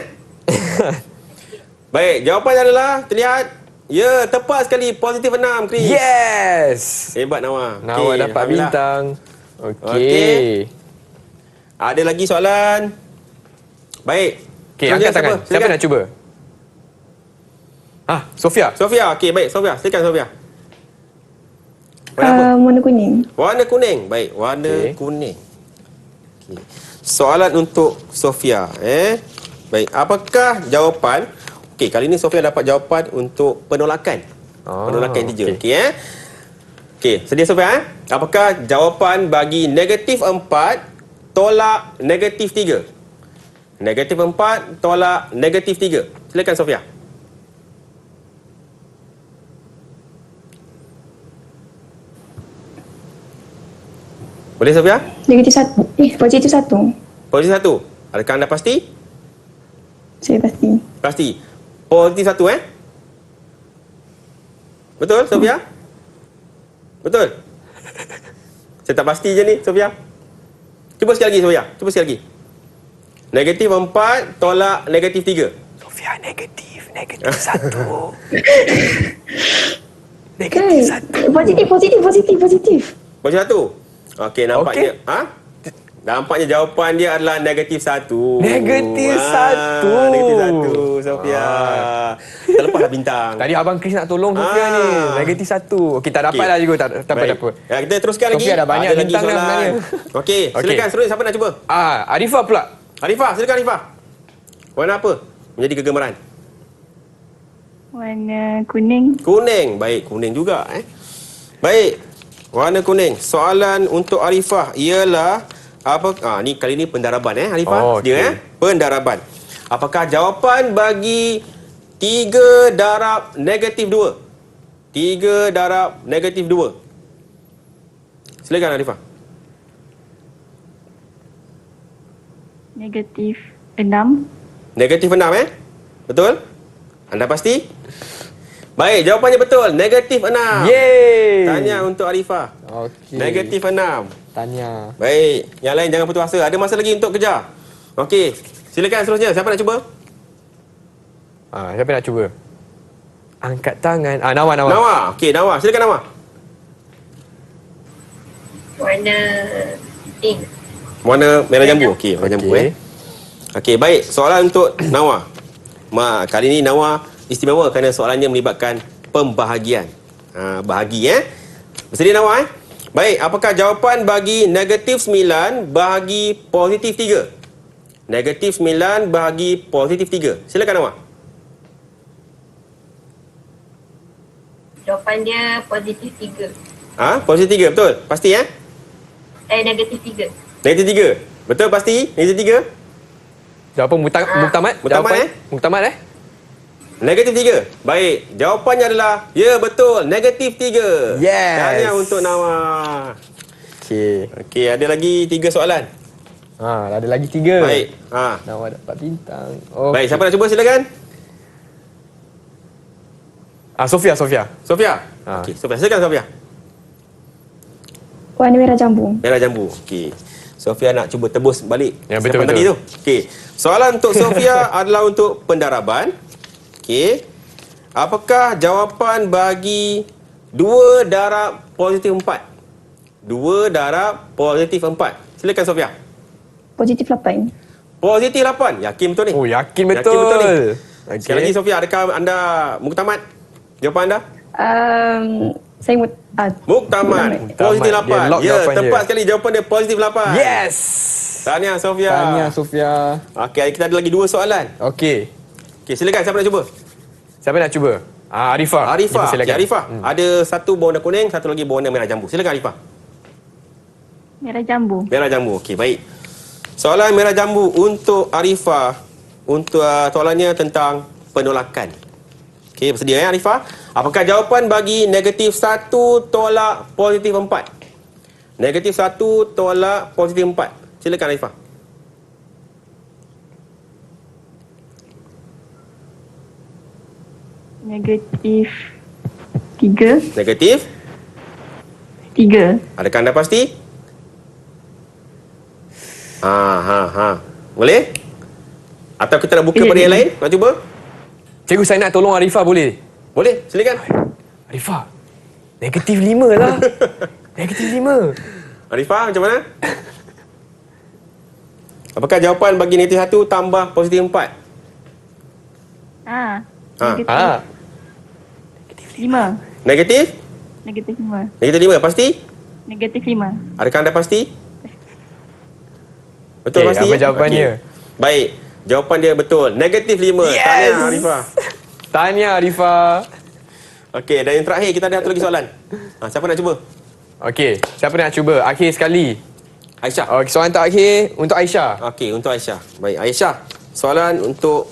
Baik, jawapannya adalah terlihat ya, tepat sekali, positif 6, Chris. Yes. Hebat Nawa. Nawa Okey, dapat Alhamdulillah. bintang. Okey. Okey. Ada lagi soalan? Baik. Okey, Seterusnya angkat tangan. Siapa Silakan. nak cuba? Sofia. Sofia, okey, baik. Sofia, silakan Sofia. Warna apa? Warna kuning. Warna kuning. Baik, warna kuning. Okey. Soalan untuk Sofia, Baik, apakah jawapan? Okey, kali ini Sofia dapat jawapan untuk penolakan. Penolakan integer. Okey, Okey, sedia Sofia, Apakah jawapan bagi negatif 4 tolak negatif 3? Negatif 4 tolak negatif 3. Silakan Sofia. Boleh Sofia? Negatif 1. Positif 1. Positif 1. Adakah anda pasti? Saya pasti. Pasti. Positif 1 Betul Sofia? Betul? Saya tak pasti je ni Sofia. Cuba sekali lagi Sofia. Cuba sekali lagi. Negatif 4 tolak negatif 3. Sofia negatif 1. Negatif 1. Positif. Positif 1. Okey, nampaknya. Nampaknya jawapan dia adalah negatif 1. Negatif 1. Negatif 1, Sofia. Terlepaslah bintang. Tadi Abang Chris nak tolong Sofia ni. Negatif 1. Okey, tak dapat lah juga. Tak apa. Ya, kita teruskan lagi. Sofia dah banyak Ada lagi bintang dah soalan. sebenarnya. Okey, silakan seterusnya siapa nak cuba? Arifah pula. Arifah, silakan Arifah. Warna apa menjadi kegemaran? Warna kuning. Kuning. Baik, kuning juga Baik. Warna kuning. Soalan untuk Arifah ialah apa? Ni kali ni pendaraban Arifah. Dia pendaraban. Apakah jawapan bagi 3 darab negatif 2? 3 darab negatif 2. Silakan Arifah. Negatif 6. Negatif 6 Betul? Anda pasti? Baik, jawapannya betul. Negatif 6. Yeay. Tanya untuk Arifah. Okey. Negatif 6. Tanya. Baik, yang lain jangan putus asa. Ada masa lagi untuk kejar. Okey, silakan seterusnya. Siapa nak cuba? Siapa nak cuba? Angkat tangan. Nawa. Nawa. Okey, Nawa. Silakan Nawa. Warna pink. Warna merah jambu. Okey, merah jambu Okey, baik. Soalan untuk Nawa. Kali ini Nawa istimewa kerana soalannya melibatkan pembahagian. Bahagi Bersedia Nawa Baik, apakah jawapan bagi negatif 9 bahagi positif 3? Negatif 9 bahagi positif 3. Silakan Nawa. Jawapan dia positif 3. Positif 3, betul? Pasti Negatif 3. Negatif 3. Betul pasti? Negatif 3? Jawapan muktamad. Muktamad Negatif 3. Baik, jawapannya adalah ya, betul, negatif 3. Yes. Tahniah untuk Nawa. Okey, ada lagi 3 soalan. Ada lagi 3. Baik. Nawa dapat bintang. Baik, siapa nak cuba silakan. Sofia. Okey, Sofia, silakan Sofia. Warna merah jambu. Merah jambu. Okey. Sofia nak cuba tebus balik. Ya, betul. Tadi tu. Okey. Soalan untuk Sofia adalah untuk pendaraban. Okey. Apakah jawapan bagi 2 darab positif 4? 2 darab positif 4. Silakan Sofia. Positif 8. Positif 8. Yakin betul ni? Yakin betul. Yakin betul ni. Okay. Sekali lagi Sofia, adakah anda muktamad? Jawapan anda? Saya Muktamad. Positif 8. Ya, tepat sekali jawapan dia positif 8. Yes. Tahniah Sofia. Tahniah Sofia. Okey, kita ada lagi 2 soalan. Okey. Okey, silakan siapa nak cuba? Siapa nak cuba? Arifah. Arifah. Silakan. Okay, Arifah. Ada satu berwarna kuning, satu lagi berwarna merah jambu. Silakan Arifah. Merah jambu. Merah jambu. Okey, baik. Soalan merah jambu untuk Arifah. Untuk soalannya tentang penolakan. Okey, bersedia ya Arifah? Apakah jawapan bagi negatif 1 tolak positif 4? Negatif 1 tolak positif 4. Silakan Arifah. Negatif 3. Negatif 3. Adakah anda pasti? Boleh? Atau kita nak buka pada yang lain? Nak cuba? Cikgu, saya nak tolong Arifah boleh? Boleh, silakan. Arifah, negatif 5 lah. Negatif 5. Arifah, macam mana? Apakah jawapan bagi negatif 1 tambah positif 4? Negatif 5. Negatif? Negatif 5. Negatif 5, pasti? Negatif 5. Adakah anda pasti? Betul, pasti? Apa jawapannya? Okay. Baik, jawapan dia betul. Negatif 5. Yes! Tahniah Arifah. Tahniah Arifah. Okey, dan yang terakhir kita ada satu lagi soalan. Siapa nak cuba? Okey, siapa nak cuba? Akhir sekali. Aisyah. Okey, soalan terakhir untuk Aisyah. Okey, untuk Aisyah. Baik, Aisyah. Soalan untuk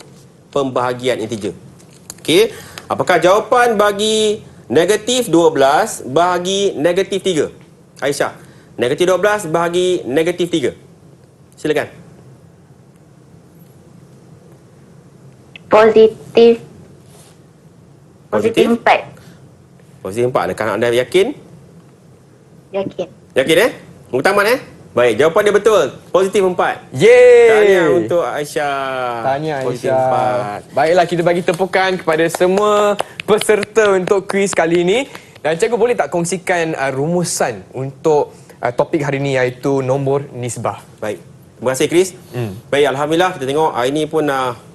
pembahagian integer. Okey, apakah jawapan bagi negatif 12 bahagi negatif 3? Aisyah, negatif 12 bahagi negatif 3. Silakan. Positif 4. Positif 4. Adakah anda yakin? Yakin. Yakin Muktamad Baik, jawapan dia betul. Positif 4. Yeay. Tahniah untuk Aisyah. Tahniah Positif Aisyah. 4. Baiklah, kita bagi tepukan kepada semua peserta untuk kuis kali ini. Dan cikgu boleh tak kongsikan rumusan untuk topik hari ini, iaitu nombor nisbah. Baik. Terima kasih Chris. Baik, alhamdulillah kita tengok hari ini pun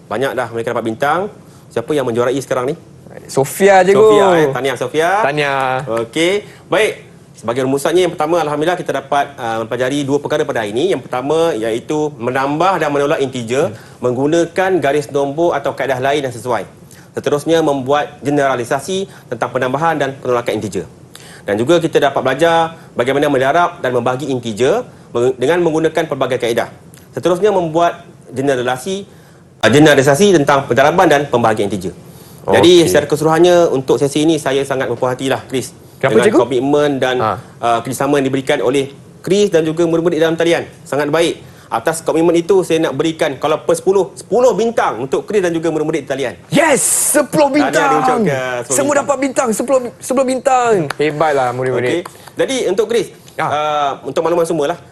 banyak dah mereka dapat bintang. Siapa yang menjuarai sekarang ni? Sofia, cikgu. Sofia. Tahniah Sofia. Tahniah. Okey. Baik. Sebagai rumusannya, yang pertama alhamdulillah kita dapat mempelajari 2 perkara pada hari ini. Yang pertama iaitu menambah dan menolak integer menggunakan garis nombor atau kaedah lain yang sesuai. Seterusnya membuat generalisasi tentang penambahan dan penolakan integer. Dan juga kita dapat belajar bagaimana melarap dan membahagi integer dengan menggunakan pelbagai kaedah. Seterusnya membuat generalisasi tentang pendaraban dan pembahagian integer. Jadi secara keseluruhannya untuk sesi ini saya sangat berpuas hatilah Chris. Kenapa, dengan cikgu? komitmen dan kerjasama yang diberikan oleh Chris dan juga murid-murid dalam talian. Sangat baik. Atas komitmen itu saya nak berikan kalau per 10 bintang untuk Chris dan juga murid-murid di talian. Yes, 10 bintang. Semua dapat bintang, 10 bintang. Hebatlah murid-murid. Okay. Jadi untuk Chris, untuk makluman semualah,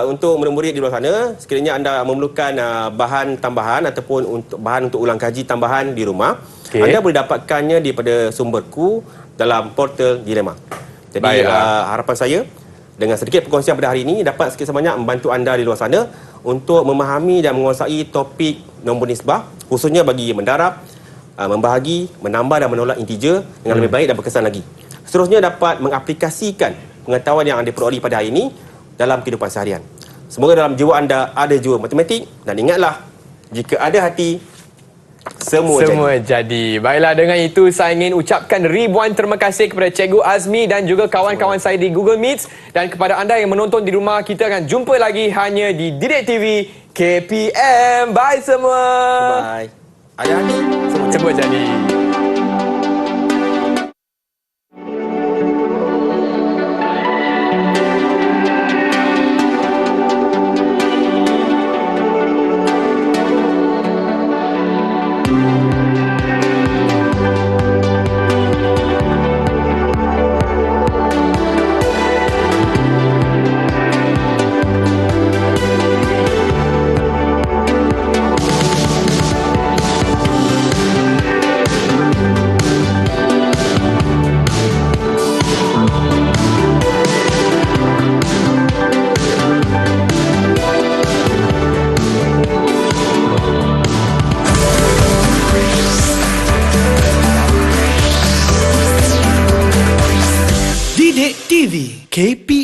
untuk murid-murid di luar sana, sekiranya anda memerlukan bahan tambahan ataupun bahan untuk ulang kaji tambahan di rumah, anda boleh dapatkannya daripada sumberku dalam portal Dilema. Jadi harapan saya dengan sedikit perkongsian pada hari ini dapat sedikit sebanyak membantu anda di luar sana untuk memahami dan menguasai topik nombor nisbah, khususnya bagi mendarab, membahagi, menambah dan menolak integer dengan lebih baik dan berkesan lagi. Seterusnya dapat mengaplikasikan pengetahuan yang anda peroleh pada hari ini dalam kehidupan seharian. Semoga dalam jiwa anda ada jiwa matematik, dan ingatlah, jika ada hati, semua jadi. Baiklah, dengan itu saya ingin ucapkan ribuan terima kasih kepada Cikgu Azmi dan juga kawan-kawan saya di Google Meet, dan kepada anda yang menonton di rumah. Kita akan jumpa lagi hanya di Didik TV KPM. Bye semua. Bye. Ada hati, semua jadi. Didik TV KPM.